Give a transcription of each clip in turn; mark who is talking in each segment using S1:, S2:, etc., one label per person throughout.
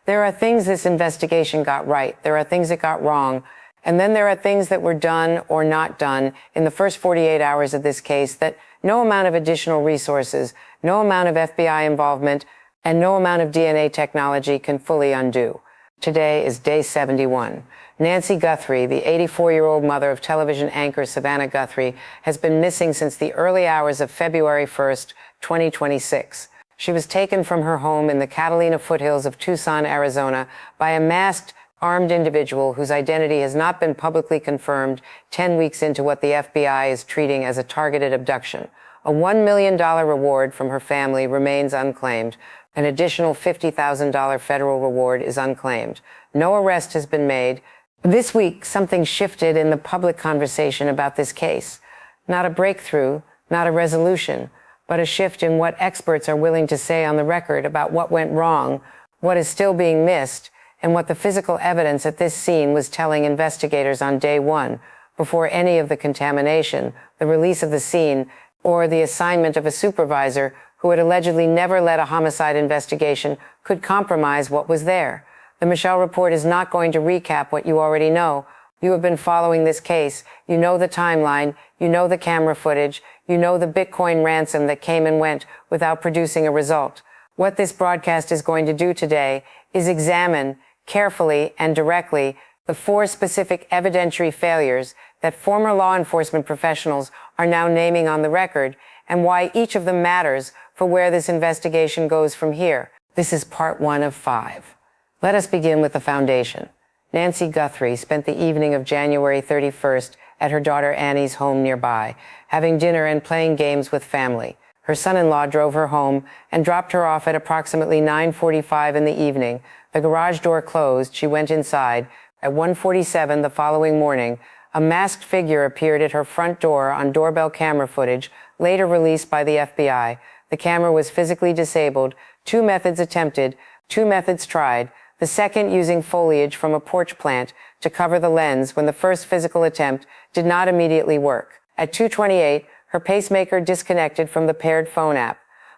S1: There are things this investigation got right. There are things it got wrong. And then there are things that were done or not done in the first 48 hours of this case that no amount of additional resources, no amount of FBI involvement, and no amount of DNA technology can fully undo. Today is day 71. Nancy Guthrie, the 84-year-old mother of television anchor Savannah Guthrie, has been missing since the early hours of February 1st, 2026. She was taken from her home in the Catalina foothills of Tucson, Arizona, by a masked, armed individual whose identity has not been publicly confirmed 10 weeks into what the FBI is treating as a targeted abduction. A $1 million reward from her family remains unclaimed. An additional $50,000 federal reward is unclaimed. No arrest has been made. This week, something shifted in the public conversation about this case. Not a breakthrough, not a resolution, but a shift in what experts are willing to say on the record about what went wrong, what is still being missed, and what the physical evidence at this scene was telling investigators on day one, before any of the contamination, the release of the scene, or the assignment of a supervisor who had allegedly never led a homicide investigation could compromise what was there. The Michell Report is not going to recap what you already know. You have been following this case. You know the timeline. You know the camera footage. You know the Bitcoin ransom that came and went without producing a result. What this broadcast is going to do today is examine carefully and directly the 4 specific evidentiary failures that former law enforcement professionals are now naming on the record, and why each of them matters for where this investigation goes from here. This is part 1 of 5. Let us begin with the foundation. Nancy Guthrie spent the evening of January 31st at her daughter Annie's home nearby, having dinner and playing games with family. Her son-in-law drove her home and dropped her off at approximately 9:45 in the evening. The garage door closed. She went inside. At 1:47 the following morning, a masked figure appeared at her front door on doorbell camera footage, later released by the FBI. The camera was physically disabled. 2 methods attempted, 2 methods tried, the second using foliage from a porch plant to cover the lens when the first physical attempt did not immediately work. At 2:28, her pacemaker disconnected from the paired phone app.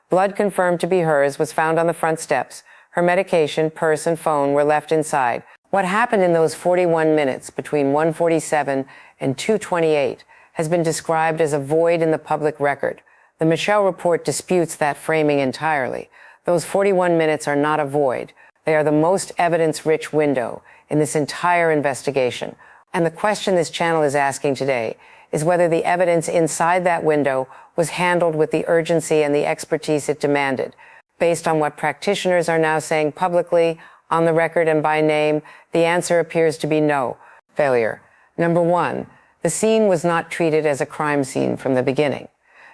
S1: Blood confirmed to be hers was found on the front steps. Her medication, purse, and phone were left inside. What happened in those 41 minutes between 1:47 and 2:28 has been described as a void in the public record. The Michell Report disputes that framing entirely. Those 41 minutes are not a void. They are the most evidence-rich window in this entire investigation. And the question this channel is asking today is whether the evidence inside that window was handled with the urgency and the expertise it demanded. Based on what practitioners are now saying publicly, on the record and by name, the answer appears to be no. Failure. Number 1, the scene was not treated as a crime scene from the beginning.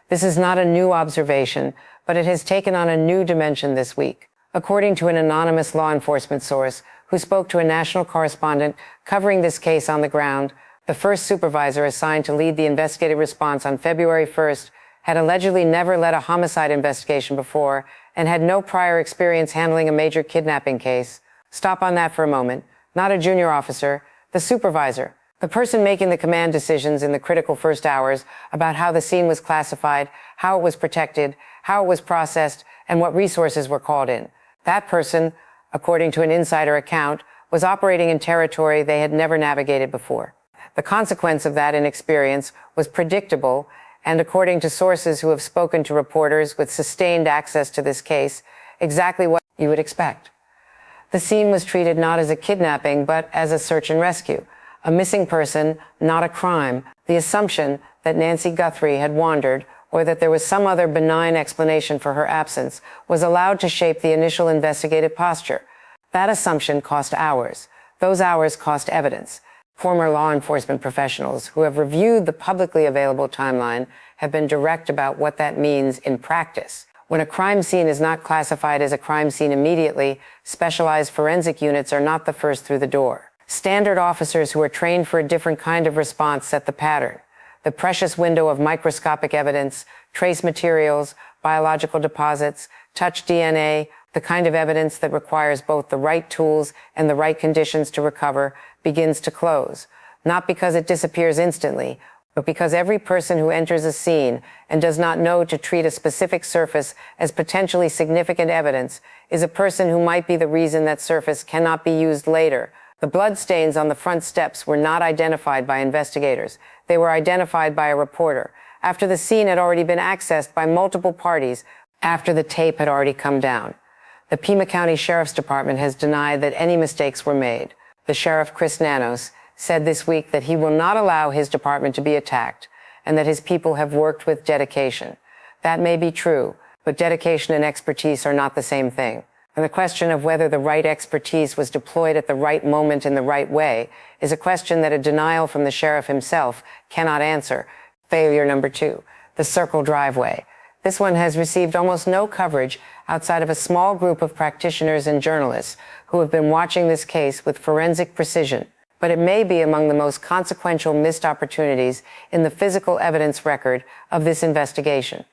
S1: This is not a new observation, but it has taken on a new dimension this week. According to an anonymous law enforcement source who spoke to a national correspondent covering this case on the ground, the first supervisor assigned to lead the investigative response on February 1st had allegedly never led a homicide investigation before and had no prior experience handling a major kidnapping case. Stop on that for a moment. Not a junior officer, the supervisor, the person making the command decisions in the critical first hours about how the scene was classified, how it was protected, how it was processed, and what resources were called in. That person, according to an insider account, was operating in territory they had never navigated before. The consequence of that inexperience was predictable, and according to sources who have spoken to reporters with sustained access to this case, exactly what you would expect. The scene was treated not as a kidnapping, but as a search and rescue. A missing person, not a crime. The assumption that Nancy Guthrie had wandered, or that there was some other benign explanation for her absence, was allowed to shape the initial investigative posture. That assumption cost hours. Those hours cost evidence. Former law enforcement professionals who have reviewed the publicly available timeline have been direct about what that means in practice. When a crime scene is not classified as a crime scene immediately, specialized forensic units are not the first through the door. Standard officers who are trained for a different kind of response set the pattern. The precious window of microscopic evidence, trace materials, biological deposits, touch DNA, the kind of evidence that requires both the right tools and the right conditions to recover, begins to close. Not because it disappears instantly, but because every person who enters a scene and does not know to treat a specific surface as potentially significant evidence is a person who might be the reason that surface cannot be used later. The bloodstains on the front steps were not identified by investigators. They were identified by a reporter after the scene had already been accessed by multiple parties, after the tape had already come down. The Pima County Sheriff's Department has denied that any mistakes were made. The sheriff, Chris Nanos, said this week that he will not allow his department to be attacked and that his people have worked with dedication. That may be true, but dedication and expertise are not the same thing. And the question of whether the right expertise was deployed at the right moment in the right way is a question that a denial from the sheriff himself cannot answer. Failure number 2, the circle driveway. This one has received almost no coverage outside of a small group of practitioners and journalists who have been watching this case with forensic precision. But it may be among the most consequential missed opportunities in the physical evidence record of this investigation.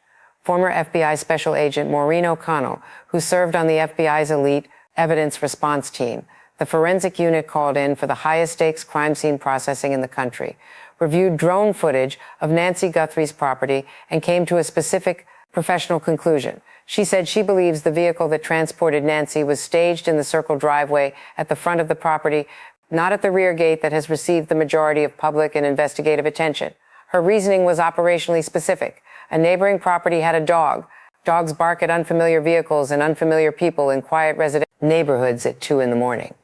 S1: Former FBI Special Agent Maureen O'Connell, who served on the FBI's elite evidence response team, the forensic unit called in for the highest stakes crime scene processing in the country, reviewed drone footage of Nancy Guthrie's property and came to a specific professional conclusion. She said she believes the vehicle that transported Nancy was staged in the circle driveway at the front of the property, not at the rear gate that has received the majority of public and investigative attention. Her reasoning was operationally specific. A neighboring property had a dog. Dogs bark at unfamiliar vehicles and unfamiliar people in quiet residential neighborhoods at 2 a.m.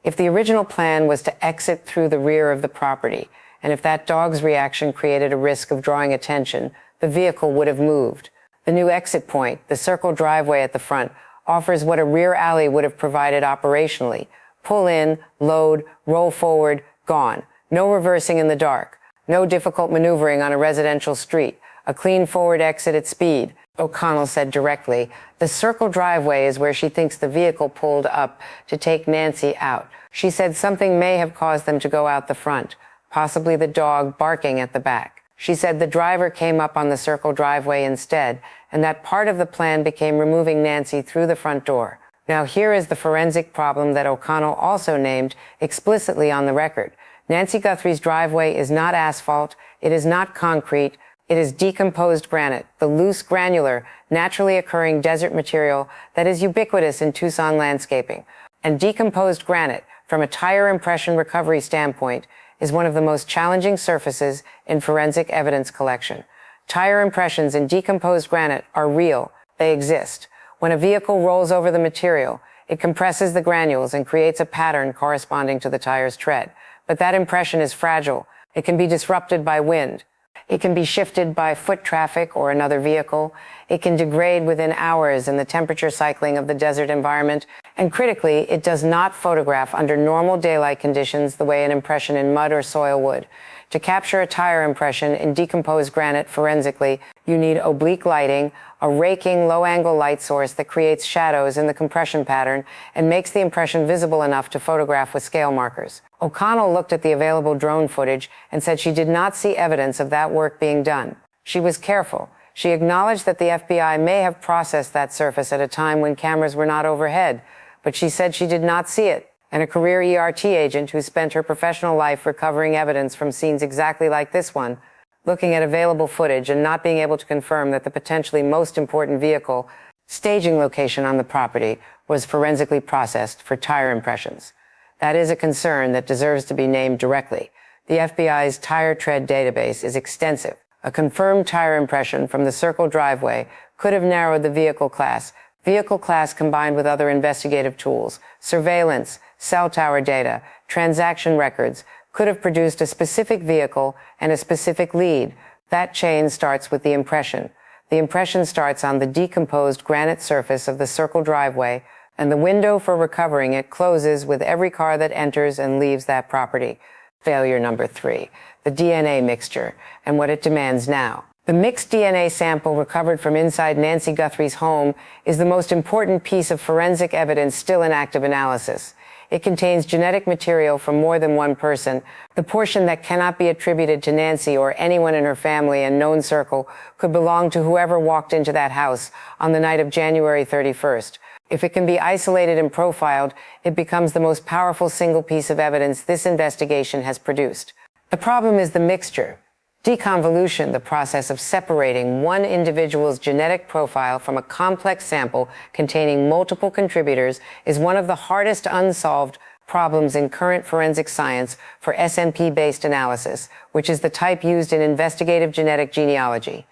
S1: If the original plan was to exit through the rear of the property, and if that dog's reaction created a risk of drawing attention, the vehicle would have moved. The new exit point, the circle driveway at the front, offers what a rear alley would have provided operationally. Pull in, load, roll forward, gone. No reversing in the dark. No difficult maneuvering on a residential street. A clean forward exit at speed. O'Connell said directly, the circle driveway is where she thinks the vehicle pulled up to take Nancy out. She said something may have caused them to go out the front, possibly the dog barking at the back. She said the driver came up on the circle driveway instead, and that part of the plan became removing Nancy through the front door. Now here is the forensic problem that O'Connell also named explicitly on the record. Nancy Guthrie's driveway is not asphalt, it is not concrete, it is decomposed granite, the loose, granular, naturally occurring desert material that is ubiquitous in Tucson landscaping. And decomposed granite, from a tire impression recovery standpoint, is one of the most challenging surfaces in forensic evidence collection. Tire impressions in decomposed granite are real. They exist. When a vehicle rolls over the material, it compresses the granules and creates a pattern corresponding to the tire's tread. But that impression is fragile. It can be disrupted by wind. It can be shifted by foot traffic or another vehicle. It can degrade within hours in the temperature cycling of the desert environment. And critically, it does not photograph under normal daylight conditions the way an impression in mud or soil would. To capture a tire impression in decomposed granite forensically, you need oblique lighting, a raking low-angle light source that creates shadows in the compression pattern and makes the impression visible enough to photograph with scale markers. O'Connell looked at the available drone footage and said she did not see evidence of that work being done. She was careful. She acknowledged that the FBI may have processed that surface at a time when cameras were not overhead, but she said she did not see it. And a career ERT agent who spent her professional life recovering evidence from scenes exactly like this one, looking at available footage and not being able to confirm that the potentially most important vehicle staging location on the property was forensically processed for tire impressions. That is a concern that deserves to be named directly. The FBI's tire tread database is extensive. A confirmed tire impression from the circle driveway could have narrowed the vehicle class combined with other investigative tools, surveillance, cell tower data, transaction records, could have produced a specific vehicle and a specific lead. That chain starts with the impression. The impression starts on the decomposed granite surface of the circle driveway, and the window for recovering it closes with every car that enters and leaves that property. Failure number 3, the DNA mixture and what it demands now. The mixed DNA sample recovered from inside Nancy Guthrie's home is the most important piece of forensic evidence still in active analysis. It contains genetic material from more than one person. The portion that cannot be attributed to Nancy or anyone in her family and known circle could belong to whoever walked into that house on the night of January 31st. If it can be isolated and profiled, it becomes the most powerful single piece of evidence this investigation has produced. The problem is the mixture. Deconvolution, the process of separating one individual's genetic profile from a complex sample containing multiple contributors, is one of the hardest unsolved problems in current forensic science for SNP-based analysis, which is the type used in investigative genetic genealogy.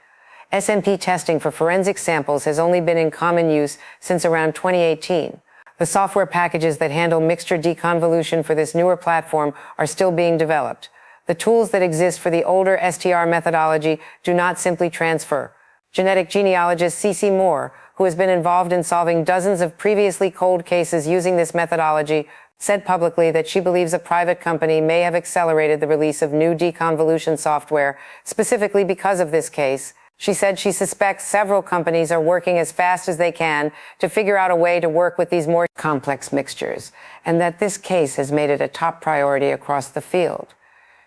S1: SNP testing for forensic samples has only been in common use since around 2018. The software packages that handle mixture deconvolution for this newer platform are still being developed. The tools that exist for the older STR methodology do not simply transfer. Genetic genealogist C.C. Moore, who has been involved in solving dozens of previously cold cases using this methodology, said publicly that she believes a private company may have accelerated the release of new deconvolution software specifically because of this case. She said she suspects several companies are working as fast as they can to figure out a way to work with these more complex mixtures, and that this case has made it a top priority across the field.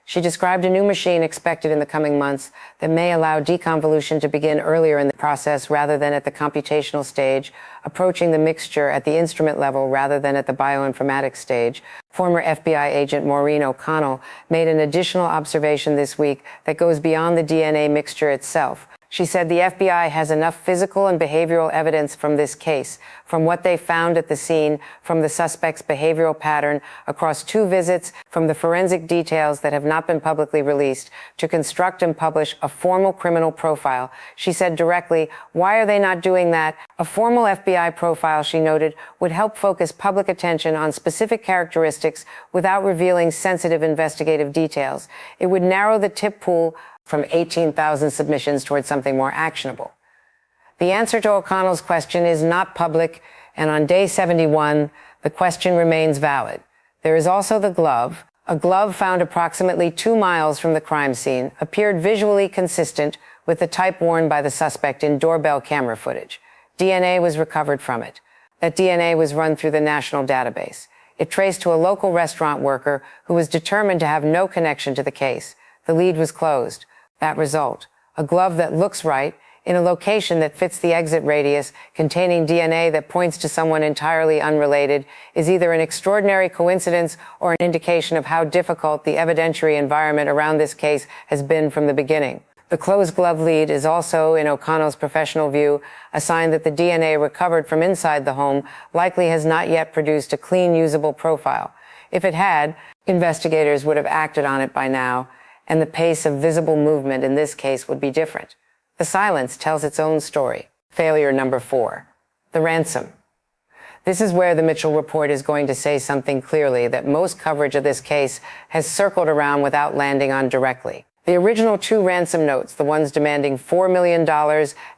S1: She described a new machine expected in the coming months that may allow deconvolution to begin earlier in the process rather than at the computational stage, approaching the mixture at the instrument level rather than at the bioinformatics stage. Former FBI agent Maureen O'Connell made an additional observation this week that goes beyond the DNA mixture itself. She said the FBI has enough physical and behavioral evidence from this case, from what they found at the scene, from the suspect's behavioral pattern across 2 visits, from the forensic details that have not been publicly released, to construct and publish a formal criminal profile. She said directly, why are they not doing that? A formal FBI profile, she noted, would help focus public attention on specific characteristics without revealing sensitive investigative details. It would narrow the tip pool from 18,000 submissions towards something more actionable. The answer to O'Connell's question is not public, and on day 71, the question remains valid. There is also the glove. A glove found approximately 2 miles from the crime scene appeared visually consistent with the type worn by the suspect in doorbell camera footage. DNA was recovered from it. That DNA was run through the national database. It traced to a local restaurant worker who was determined to have no connection to the case. The lead was closed. That result, a glove that looks right, in a location that fits the exit radius, containing DNA that points to someone entirely unrelated, is either an extraordinary coincidence or an indication of how difficult the evidentiary environment around this case has been from the beginning. The closed glove lead is also, in O'Connell's professional view, a sign that the DNA recovered from inside the home likely has not yet produced a clean, usable profile. If it had, investigators would have acted on it by now, and the pace of visible movement in this case would be different. The silence tells its own story. Failure number 4. The ransom. This is where the Michell Report is going to say something clearly that most coverage of this case has circled around without landing on directly. The original 2 ransom notes, the ones demanding $4 million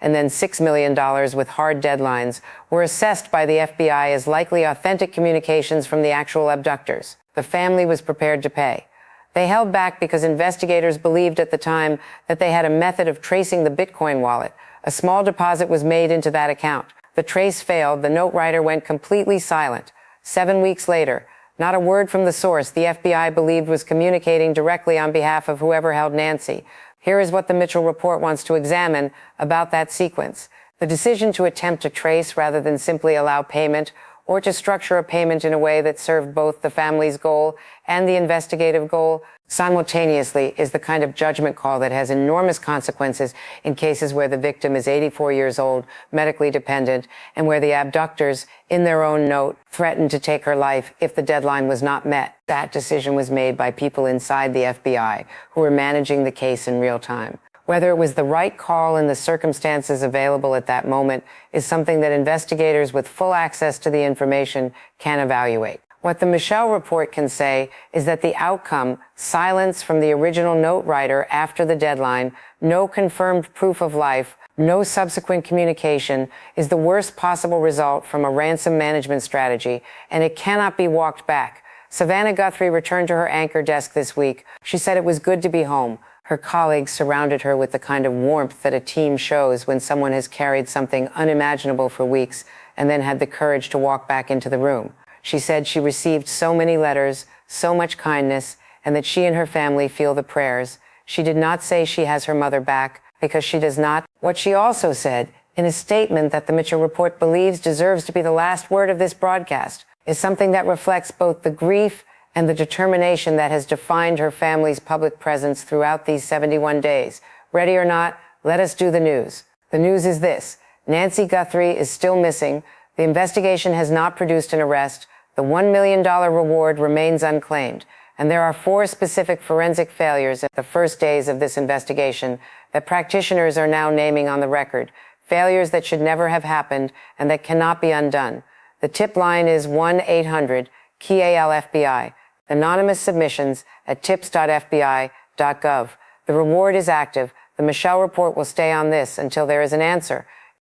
S1: and then $6 million with hard deadlines, were assessed by the FBI as likely authentic communications from the actual abductors. The family was prepared to pay. They held back because investigators believed at the time that they had a method of tracing the Bitcoin wallet. A small deposit was made into that account. The trace failed. The note writer went completely silent. 7 weeks later, not a word from the source the FBI believed was communicating directly on behalf of whoever held Nancy. Here is what the Michell Report wants to examine about that sequence. The decision to attempt to trace rather than simply allow payment, or to structure a payment in a way that served both the family's goal and the investigative goal simultaneously, is the kind of judgment call that has enormous consequences in cases where the victim is 84 years old, medically dependent, and where the abductors, in their own note, threatened to take her life if the deadline was not met. That decision was made by people inside the FBI who were managing the case in real time. Whether it was the right call in the circumstances available at that moment is something that investigators with full access to the information can evaluate. What the Michell Report can say is that the outcome, silence from the original note writer after the deadline, no confirmed proof of life, no subsequent communication, is the worst possible result from a ransom management strategy, and it cannot be walked back. Savannah Guthrie returned to her anchor desk this week. She said it was good to be home. Her colleagues surrounded her with the kind of warmth that a team shows when someone has carried something unimaginable for weeks and then had the courage to walk back into the room. She said she received so many letters, so much kindness, and that she and her family feel the prayers. She did not say she has her mother back, because she does not. What she also said, in a statement that the Michell Report believes deserves to be the last word of this broadcast, is something that reflects both the grief and the determination that has defined her family's public presence throughout these 71 days. Ready or not, let us do the news. The news is this: Nancy Guthrie is still missing. The investigation has not produced an arrest. The $1 million reward remains unclaimed. And there are 4 specific forensic failures at the first days of this investigation that practitioners are now naming on the record. Failures that should never have happened and that cannot be undone. The tip line is 1-800-KEAL-FBI. Anonymous submissions at tips.fbi.gov. The reward is active. The Michell Report will stay on this until there is an answer.